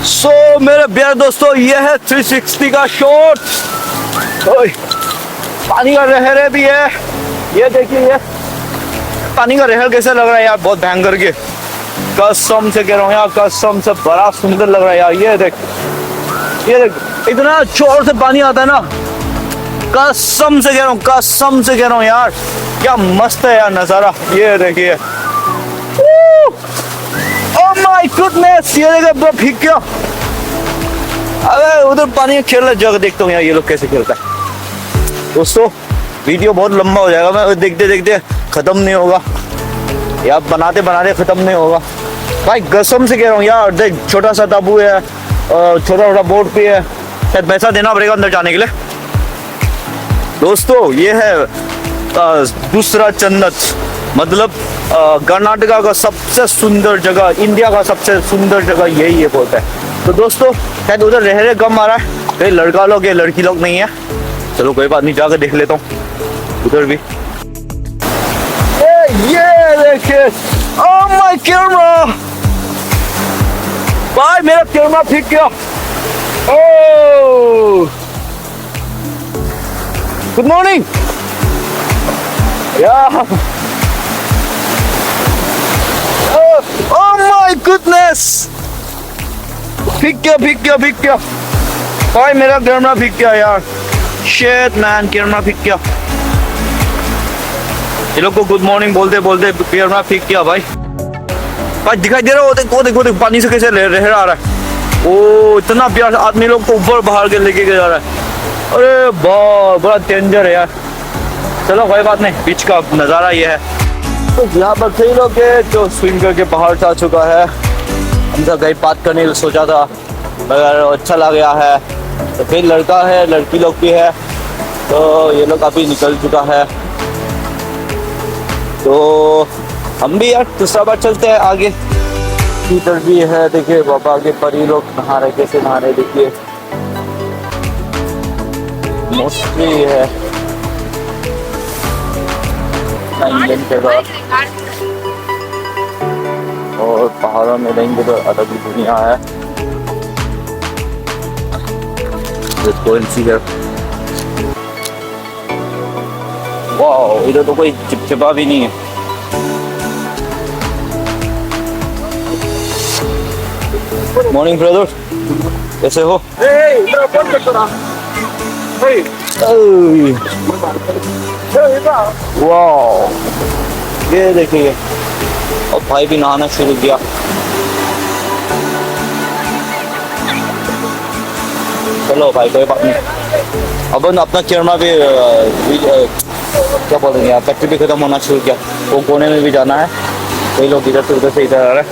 सो मेरे प्यारे दोस्तों, ये है 360 का शॉट। पानी का लहर भी है, ये देखिए ये पानी का लहर कैसा लग रहा है यार, बहुत भयंकर के। कसम से कह रहा हूँ यार, कसम से बड़ा सुंदर लग रहा है यार। ये देख इतना जोर से पानी आता है ना, कसम से कह रहा हूँ, कसम से कह रहा हूँ यार, क्या मस्त है यार नजारा। ये देखिए, ओह माय गुडनेस, ये देखिए ब्रो भीग गया। अबे उधर पानी में खेल रहा जगह देखता हूँ यार, ये लोग कैसे खेलता है। दोस्तों वीडियो बहुत लंबा हो जाएगा, मैं देखते देखते खत्म नहीं होगा यार, बनाते बनाते खत्म नहीं होगा भाई, कसम से कह रहा हूँ यार। देख छोटा सा ताबू है, छोटा छोटा बोट भी है, शायद पैसा देना पड़ेगा अंदर जाने के लिए। दोस्तों ये है दूसरा जन्नत, मतलब कर्नाटका का सबसे सुंदर जगह, इंडिया का सबसे सुंदर जगह यही है बोलता है। तो दोस्तों शायद उधर रहने कम आ रहा है, कहीं लड़का लोग है लड़की लोग नहीं है। चलो कोई बात नहीं, जाकर देख लेता हूँ उधर भी। ये देखिए, ओह माय कैमरा भाई, मेरा कैमरा फेंक गया। ओह गुड मॉर्निंग यार, ओह माय गुडनेस, फेंक गया भाई, मेरा कैमरा फेंक गया यार। शिट मैन, कैमरा फेंक गया। ये लोग को गुड मॉर्निंग बोलते बोलते कैमरा फेंक गया भाई। भाई दिखाई दे रहा है, वो देख पानी से कैसे लहर आ रहा है। ओ इतना प्यार, आदमी लोग को ऊपर बाहर के लेके जा रहा है। अरे बहुत बड़ा डेंजर है यार। चलो कोई बात नहीं, बीच का नज़ारा ये है। तो यहाँ पर कई लोग हैं जो स्विम करके बाहर जा चुका है। हम सब कहीं बात करने को सोचा था मगर अच्छा लग गया है। तो फिर लड़का है लड़की लोग भी है, तो ये लोग अभी निकल चुका है। तो हम भी यार दूसरा बार चलते हैं आगे। इधर भी है देखिए बाबा, आगे परी लोग नहा रहे, कैसे नहा रहे देखिए, मोस्टली है और पहाड़ों में रहेंगे तो अलग ही दुनिया है। वाह, इधर तो कोई चिपचिपा भी नहीं है। मॉर्निंग ब्रदर, कैसे हो? वाह, ये देखिए, और भाई भी नहाना शुरू किया। चलो भाई कोई बात नहीं, अब अपना कैमरा भी क्या बोलेंगे यार, बैटरी भी खत्म होना शुरू किया। वो कोने में भी जाना है, कई लोग इधर से इधर आ रहे हैं।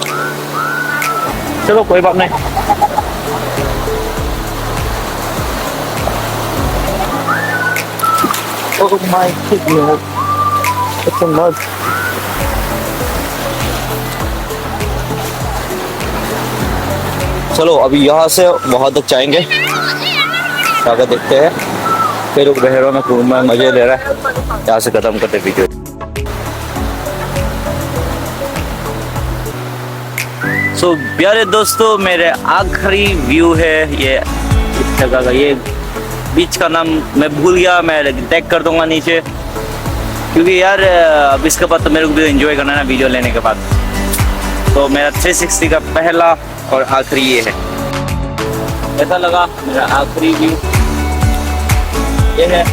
चलो कोई बात नहीं। Oh my goodness, it's a mud. चलो अभी यहाँ से वहाँ तक जाएंगे, जाकर देखते हैं। फिर लोग बहरों में घूमने में मजे ले रहा है, यहाँ से खत्म करते वीडियो। सो प्यारे दोस्तों, मेरे आखिरी व्यू है ये इस जगह का। ये बीच का नाम मैं भूल गया, मैं टैग कर दूंगा नीचे, क्योंकि यार अब इसके बाद तो मेरे को भी एंजॉय करना है ना वीडियो लेने के बाद। तो मेरा 360 का पहला और आखिरी ये है। कैसा लगा मेरा आखिरी व्यू ये है।